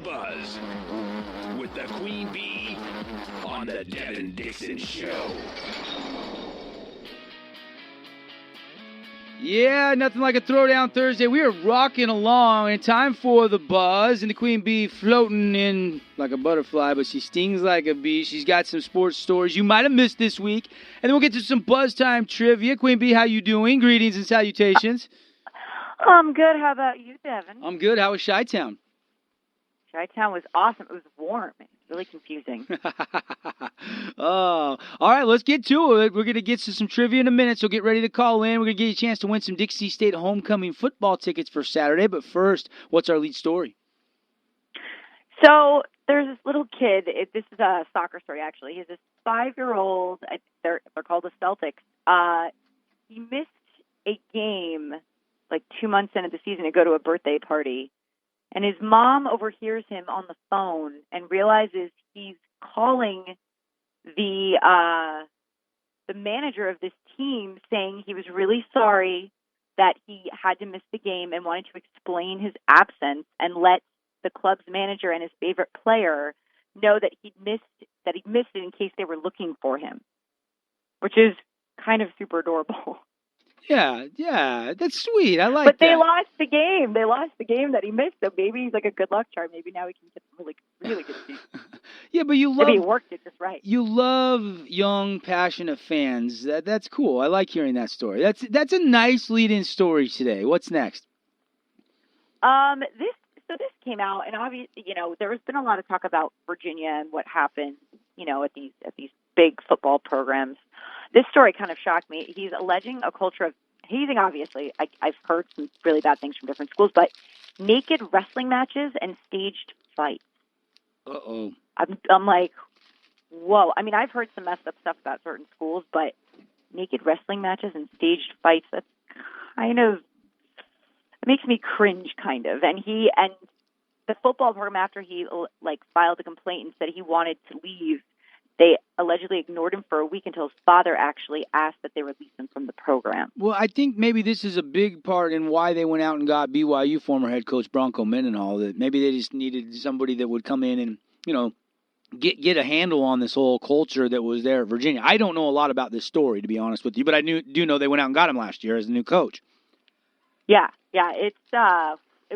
Buzz with the Queen Bee on the Devin Dixon Show. Yeah, nothing like a Throwdown Thursday. We are rocking along, and time for the Buzz, and the Queen Bee floating in like a butterfly, but she stings like a bee. She's got some sports stories you might have missed this week, and then we'll get to some Buzz Time trivia. Queen Bee, how you doing? Greetings and salutations. I'm good. How about you, Devin? I'm good. How was Chi-Town? Chi-Town was awesome. It was warm. It was really confusing. Oh, all right, let's get to it. We're going to get to some trivia in a minute, so get ready to call in. We're going to give you a chance to win some Dixie State homecoming football tickets for Saturday. But first, what's our lead story? So there's this little kid. This is a soccer story, actually. He's this 5-year-old. They're called the Celtics. He missed a game like 2 months into the season to go to a birthday party. And his mom overhears him on the phone and realizes he's calling the manager of this team, saying he was really sorry that he had to miss the game and wanted to explain his absence and let the club's manager and his favorite player know that he'd missed it in case they were looking for him, which is kind of super adorable. Yeah, that's sweet. I like that. But that. they lost the game. They lost the game that he missed, so maybe he's like a good luck charm. Maybe now he can get really, really good season. Yeah, but you love... Maybe he worked it just right. You love young, passionate fans. That's cool. I like hearing that story. That's a nice lead-in story today. What's next? This came out, and obviously, there has been a lot of talk about Virginia and what happened, at these big football programs. This story kind of shocked me. He's alleging a culture of hazing, obviously. I've heard some really bad things from different schools, but naked wrestling matches and staged fights. Uh-oh. I'm like, whoa. I mean, I've heard some messed up stuff about certain schools, but naked wrestling matches and staged fights, that's kind of, it makes me cringe, kind of. And the football program, after he filed a complaint and said he wanted to leave, they allegedly ignored him for a week until his father actually asked that they release him from the program. Well, I think maybe this is a big part in why they went out and got BYU former head coach Bronco Mendenhall, that maybe they just needed somebody that would come in and, get a handle on this whole culture that was there at Virginia. I don't know a lot about this story, to be honest with you, but I do know they went out and got him last year as the new coach. Yeah, it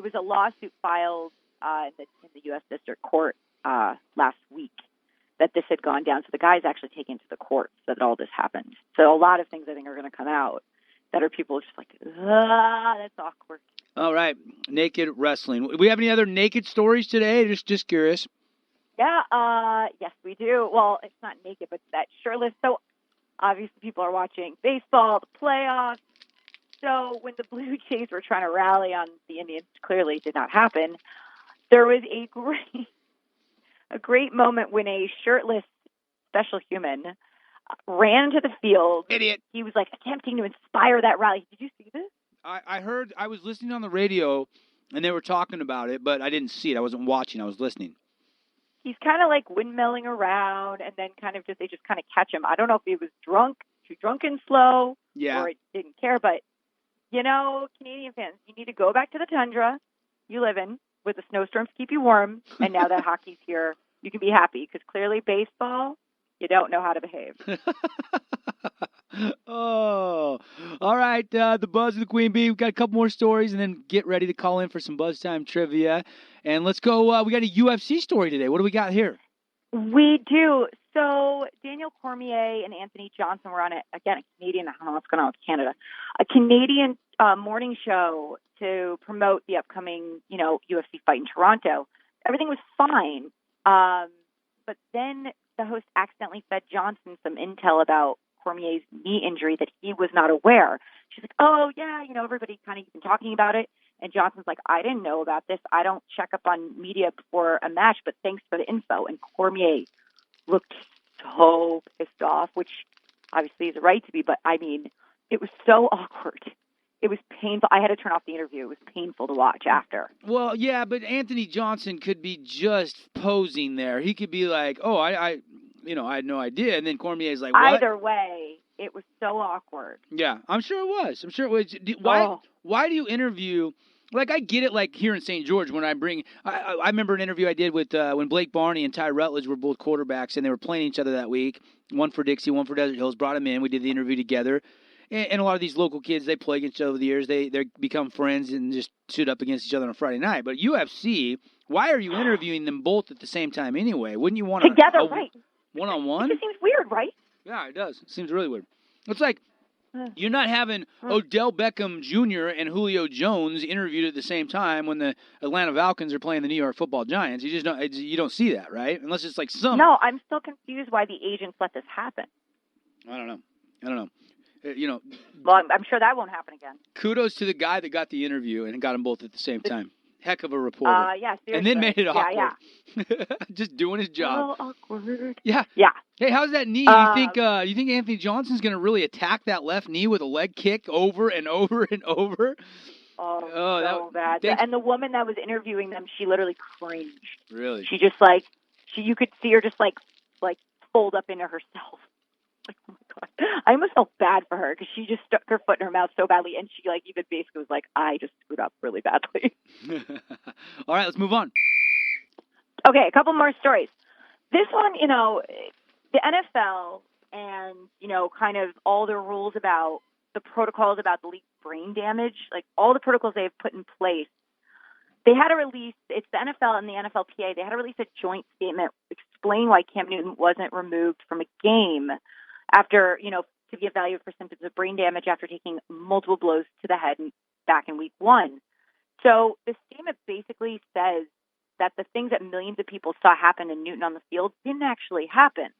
was a lawsuit filed in the U.S. District Court last week that this had gone down. So the guy's actually taken to the courts that all this happened. So a lot of things I think are going to come out that are people just like, that's awkward. All right, naked wrestling. We have any other naked stories today? Just curious. Yeah, yes, we do. Well, it's not naked, but that shirtless. So obviously people are watching baseball, the playoffs. So when the Blue Jays were trying to rally on the Indians, clearly did not happen. There was a great moment when a shirtless special human ran to the field. Idiot. He was attempting to inspire that rally. Did you see this? I heard. I was listening on the radio, and they were talking about it, but I didn't see it. I wasn't watching. I was listening. He's kind of windmilling around, and then they just kind of catch him. I don't know if he was too drunk and slow, or didn't care. But Canadian fans, you need to go back to the tundra you live in, with the snowstorms keep you warm, and now that hockey's here, you can be happy, because clearly baseball, you don't know how to behave. Oh, all right, the Buzz of the Queen Bee. We've got a couple more stories, and then get ready to call in for some Buzz Time trivia. And let's go, we got a UFC story today. What do we got here? We do. So Daniel Cormier and Anthony Johnson were on a Canadian, I don't know what's going on with Canada, a Canadian morning show to promote the upcoming, UFC fight in Toronto. Everything was fine. But then the host accidentally fed Johnson some intel about Cormier's knee injury that he was not aware. She's like, oh, yeah, everybody kind of been talking about it. And Johnson's like, I didn't know about this. I don't check up on media before a match, but thanks for the info. And Cormier looked so pissed off, which obviously is right to be, but I mean, it was so awkward. It was painful. I had to turn off the interview. It was painful to watch after. Well, yeah, but Anthony Johnson could be just posing there. He could be like, oh, I had no idea. And then Cormier's like, what? Either way, it was so awkward. Yeah, I'm sure it was. Why do you interview Like, I get it, like, here in St. George, when I remember an interview I did with when Blake Barney and Ty Rutledge were both quarterbacks, and they were playing each other that week. One for Dixie, one for Desert Hills. Brought them in. We did the interview together. And a lot of these local kids, they play against each other over the years. They become friends and just shoot up against each other on a Friday night. But UFC, why are you interviewing them both at the same time anyway? Wouldn't you want to together, right? One-on-one? It just seems weird, right? Yeah, it does. It seems really weird. It's like you're not having Odell Beckham Jr. and Julio Jones interviewed at the same time when the Atlanta Falcons are playing the New York Football Giants. You just don't see that, right? Unless it's like some. No, I'm still confused why the agents let this happen. I don't know. Well, I'm sure that won't happen again. Kudos to the guy that got the interview and got them both at the same time. Heck of a reporter. Yeah, seriously. And then made it awkward. Yeah. Just doing his job. A little awkward. Yeah. Yeah. Hey, how's that knee? You think Anthony Johnson's going to really attack that left knee with a leg kick over and over and over? Oh, so bad. And the woman that was interviewing them, she literally cringed. Really? She just you could see her just like fold up into herself. Like, oh my God. I almost felt bad for her because she just stuck her foot in her mouth so badly, and she even basically was like, I just screwed up really badly. All right, let's move on. Okay, a couple more stories. This one, the NFL and, kind of all the rules about the protocols about the league brain damage, like all the protocols they've put in place, they had to release, it's the NFL and the NFLPA, they had to release a joint statement explaining why Cam Newton wasn't removed from a game after, to be evaluated for symptoms of brain damage after taking multiple blows to the head back in week 1. So the statement basically says that the things that millions of people saw happen in Newton on the field didn't actually happen.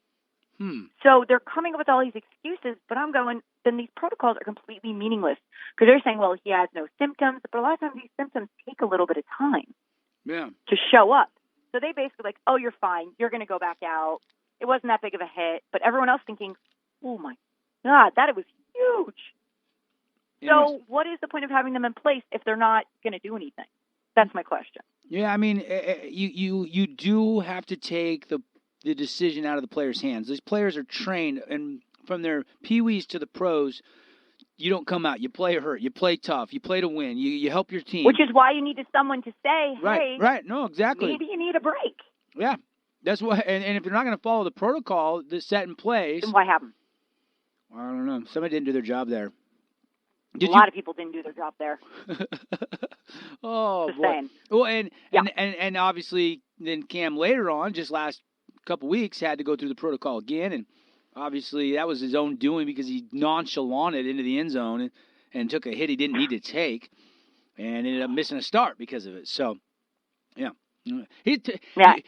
So they're coming up with all these excuses, but I'm going, then these protocols are completely meaningless because they're saying, well, he has no symptoms, but a lot of times these symptoms take a little bit of time to show up. So they basically like, oh, you're fine. You're going to go back out. It wasn't that big of a hit. But everyone else thinking, oh, my God, that was huge. So what is the point of having them in place if they're not going to do anything? That's my question. Yeah, I mean, you do have to take the decision out of the players' hands. These players are trained, and from their peewees to the pros, you don't come out. You play hurt. You play tough. You play to win. You help your team. Which is why you need someone to say, hey, right. No, exactly. Maybe you need a break. Yeah, that's why. And if you're not going to follow the protocol that's set in place, then why have them? I don't know. Somebody didn't do their job there. A lot of people didn't do their job there. Oh, just boy. saying. Well, and obviously then Cam later on, just last couple weeks, had to go through the protocol again, and obviously that was his own doing because he nonchalanted into the end zone and took a hit he didn't need to take, and ended up missing a start because of it. So, yeah. Just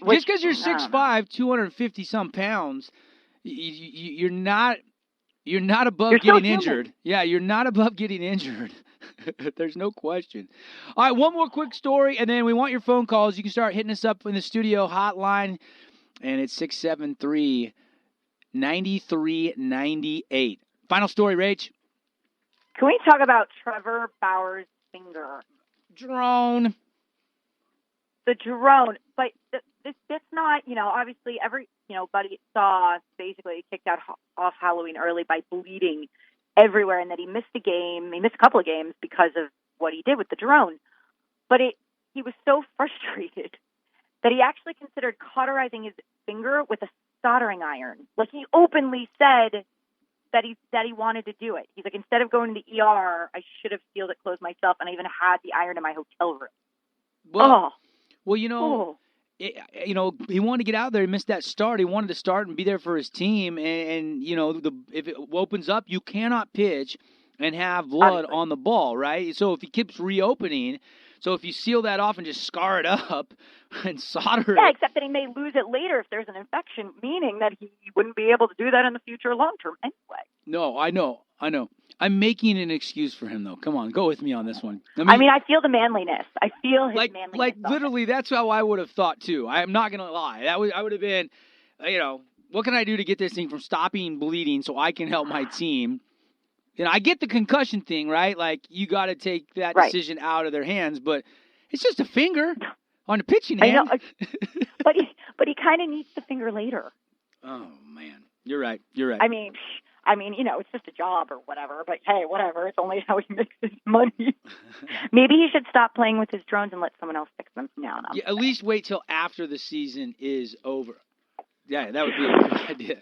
because you're 6'5", 250-some pounds, you're not above getting injured. Yeah, you're not above getting injured. There's no question. All right, one more quick story, and then we want your phone calls. You can start hitting us up in the studio hotline, and it's 673-9398. Final story, Rach. Can we talk about Trevor Bauer's finger? Drone. The drone. But that's not, obviously Buddy saw basically kicked out off Halloween early by bleeding everywhere, and that he missed a game. He missed a couple of games because of what he did with the drone. But he was so frustrated that he actually considered cauterizing his finger with a soldering iron. Like, he openly said that he wanted to do it. He's like, instead of going to the ER, I should have sealed it closed myself, and I even had the iron in my hotel room. He wanted to get out there. He missed that start. He wanted to start and be there for his team. And if it opens up, you cannot pitch and have blood on the ball, right? So if he keeps reopening, so if you seal that off and just scar it up and solder it. Yeah, except that he may lose it later if there's an infection, meaning that he wouldn't be able to do that in the future long term anyway. No, I know. I'm making an excuse for him, though. Come on, go with me on this one. I feel the manliness. I feel his manliness. Like, literally, that's how I would have thought, too. I'm not going to lie. I would have been, what can I do to get this thing from stopping bleeding so I can help my team? I get the concussion thing, right? Like, you got to take that decision out of their hands, but it's just a finger on the pitching hand. I know, but he kind of needs the finger later. Oh, man. You're right. I mean, I mean, it's just a job or whatever. But hey, whatever. It's only how he makes his money. Maybe he should stop playing with his drones and let someone else fix them from now on. Yeah, at least wait till after the season is over. Yeah, that would be a good idea.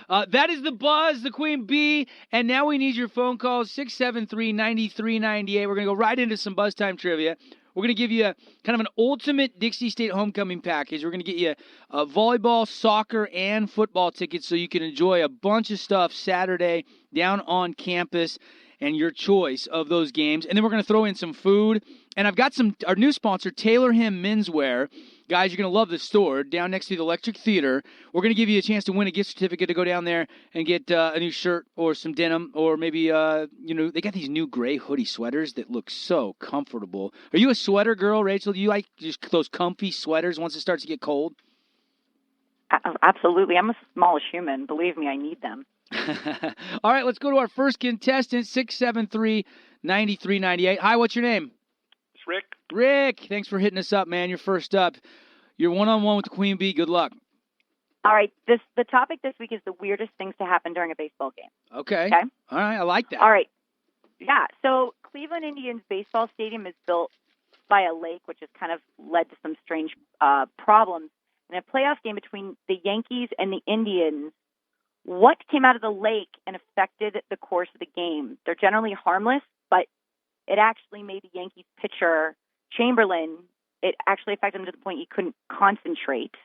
That is the Buzz, the Queen Bee, and now we need your phone calls, 673-9398. We're going to go right into some Buzz Time trivia. We're going to give you kind of an ultimate Dixie State homecoming package. We're going to get you volleyball, soccer, and football tickets so you can enjoy a bunch of stuff Saturday down on campus and your choice of those games. And then we're going to throw in some food. And I've got our new sponsor, Taylor Him Menswear. Guys, you're going to love this store down next to the Electric Theater. We're going to give you a chance to win a gift certificate to go down there and get a new shirt or some denim, or maybe, they got these new gray hoodie sweaters that look so comfortable. Are you a sweater girl, Rachel? Do you like just those comfy sweaters once it starts to get cold? Absolutely. I'm a smallish human. Believe me, I need them. All right, let's go to our first contestant, 673-9398. Hi, what's your name? It's Rick. Rick, thanks for hitting us up, man. You're first up. You're one-on-one with the Queen Bee. Good luck. All right, the topic this week is the weirdest things to happen during a baseball game. Okay. All right, I like that. All right. Yeah, so Cleveland Indians baseball stadium is built by a lake, which has kind of led to some strange problems. In a playoff game between the Yankees and the Indians, what came out of the lake and affected the course of the game? They're generally harmless, but it actually made the Yankees pitcher, Chamberlain, it actually affected him to the point he couldn't concentrate,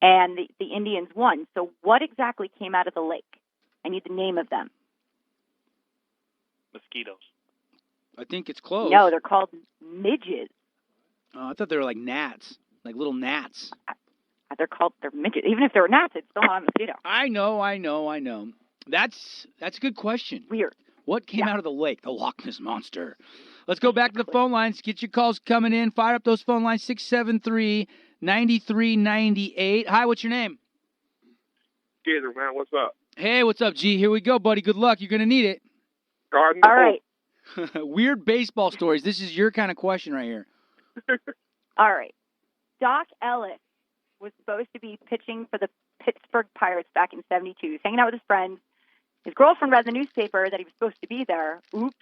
and the Indians won. So what exactly came out of the lake? I need the name of them. Mosquitoes. I think it's close. No, they're called midges. Oh, I thought they were like gnats, like little gnats. They're midgets. Even if they were gnats, it's still not a mosquito. I know. That's a good question. Weird. What came out of the lake? The Loch Ness Monster. Let's go back to the phone lines. Get your calls coming in. Fire up those phone lines, 673-9398. Hi, what's your name? Gator, man, what's up? Hey, what's up, G? Here we go, buddy. Good luck. You're going to need it. Garden. All right. Weird baseball stories. This is your kind of question right here. All right. Doc Ellis was supposed to be pitching for the Pittsburgh Pirates back in '72. He was hanging out with his friends. His girlfriend read the newspaper that he was supposed to be there. Oops.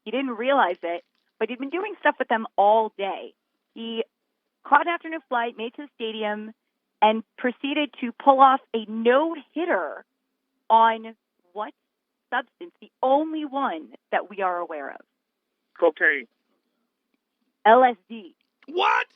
He didn't realize it, but he'd been doing stuff with them all day. He caught an afternoon flight, made it to the stadium, and proceeded to pull off a no-hitter on what substance? The only one that we are aware of. Cocaine. LSD. What?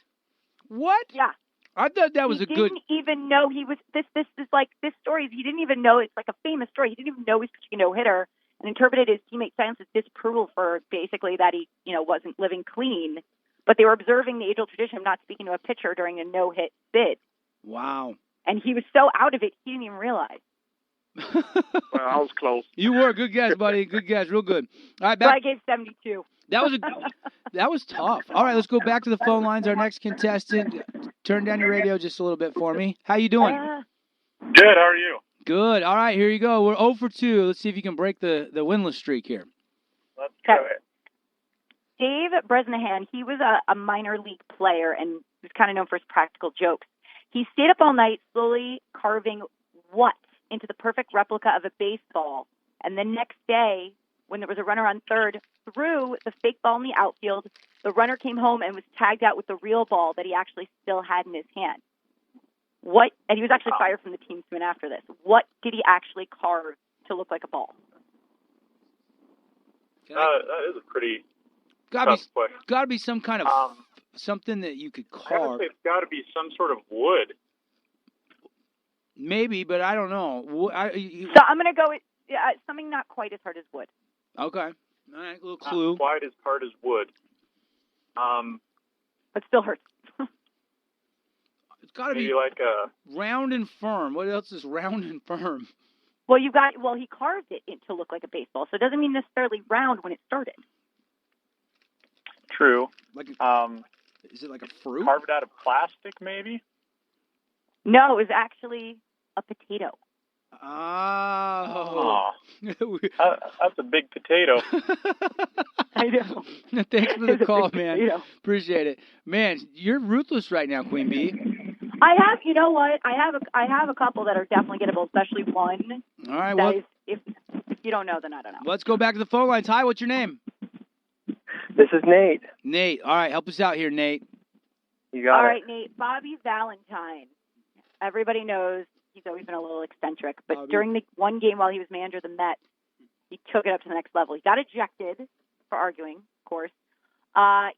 Yeah. I thought that was he didn't even know he was this is like this story. He didn't even know it's like a famous story. He didn't even know he was pitching a no-hitter and interpreted his teammate Silence's disapproval for basically that he, wasn't living clean. But they were observing the age-old tradition of not speaking to a pitcher during a no-hit bid. Wow. And he was so out of it, he didn't even realize. Well, I was close. You were. Good guess, buddy. Good guess. Real good. All right, So I gave 72. That was tough. All right, let's go back to the phone lines. Our next contestant. Turn down your radio just a little bit for me. How you doing? Good. How are you? Good. All right, here you go. We're 0 for 2. Let's see if you can break the winless streak here. Let's do it. Dave Bresnahan, he was a minor league player and was kind of known for his practical jokes. He stayed up all night slowly carving what into the perfect replica of a baseball. And the next day, when there was a runner on third, threw the fake ball in the outfield. The runner came home and was tagged out with the real ball that he actually still had in his hand. And he was actually fired from the team soon after this. What did he actually carve to look like a ball? That is a pretty tough question. Got to be some kind of something that you could I carve. would say it's got to be some sort of wood. Maybe, but I don't know. So I'm going to go with something not quite as hard as wood. Okay. All right, a little clue. Not quite as hard as wood. But still hurts. It's got to be maybe like a round and firm. What else is round and firm? Well, he carved it to look like a baseball, so it doesn't mean necessarily round when it started. true. Like is it like a fruit? Carved out of plastic, maybe? No, it was actually a potato. Oh. That's a big potato. I know. Thanks for the call, man. Potato. Appreciate it. Man, you're ruthless right now, Queen Bee. I have, you know what? I have a couple that are definitely gettable, especially one. All right, that is, if you don't know, then I don't know. Let's go back to the phone lines. Hi, what's your name? This is Nate. Nate. All right, help us out here, Nate. You got All it. right, Nate. Bobby Valentine. Everybody knows he's always been a little eccentric, but Bobby. during the one game while he was manager of the Mets, he took it up to the next level. He got ejected for arguing, of course.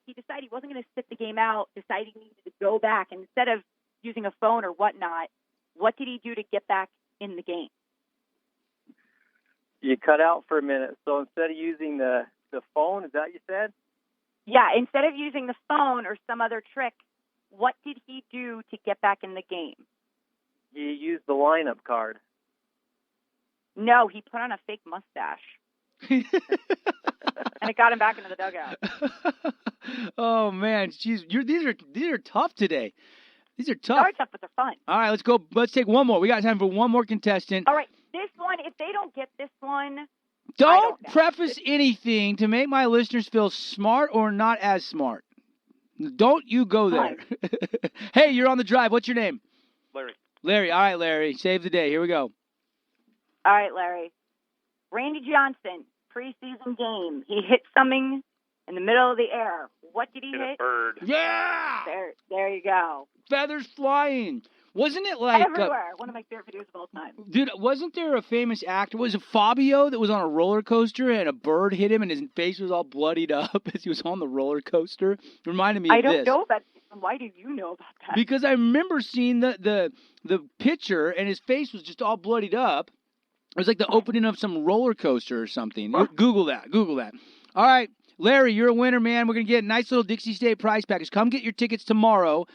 He decided he wasn't going to sit the game out, decided he needed to go back. And instead of using a phone or whatnot, what did he do to get back in the game? You cut out for a minute. So instead of using the phone, is that what you said? Yeah, instead of using the phone or some other trick, what did he do to get back in the game? You used the lineup card. No, he put on a fake mustache. And it got him back into the dugout. Oh man, jeez, these are tough today. These are tough. They're tough, but they're fun. All right, let's go. Let's take one more. We got time for one more contestant. All right, this one, if they don't get this one, Don't preface anything to make my listeners feel smart or not as smart. Don't you go there. Hey, you're on the drive. What's your name? Larry. Larry. All right, Larry. Save the day. Here we go. All right, Larry. Randy Johnson, preseason game. He hit something in the middle of the air. What did he Hit hit? a bird. Yeah! There you go. Feathers flying. Wasn't it like... Everywhere. One of my favorite videos of all time. Dude, wasn't there a famous actor? Was it Fabio that was on a roller coaster and a bird hit him and his face was all bloodied up as he was on the roller coaster? Reminded me of this. I don't know about this. Why do you know about that? Because I remember seeing the picture and his face was just all bloodied up. It was like the opening of some roller coaster or something. Google that. All right, Larry, you're a winner, man. We're going to get a nice little Dixie State prize package. Come get your tickets tomorrow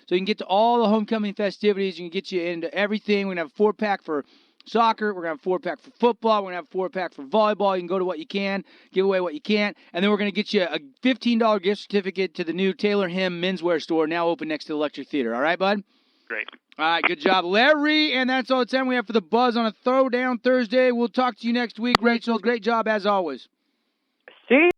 so you can get to all the homecoming festivities. You can get you into everything. We're going to have a 4-pack for soccer. We're going to have a 4-pack for football. We're going to have a 4-pack for volleyball. You can go to what you can, give away what you can't. And then we're going to get you a $15 gift certificate to the new Taylor Hem menswear store now open next to the Electric Theater. All right, bud? Great. All right, good job, Larry. And that's all the time we have for the Buzz on a Throwdown Thursday. We'll talk to you next week, Rachel. Great job as always. See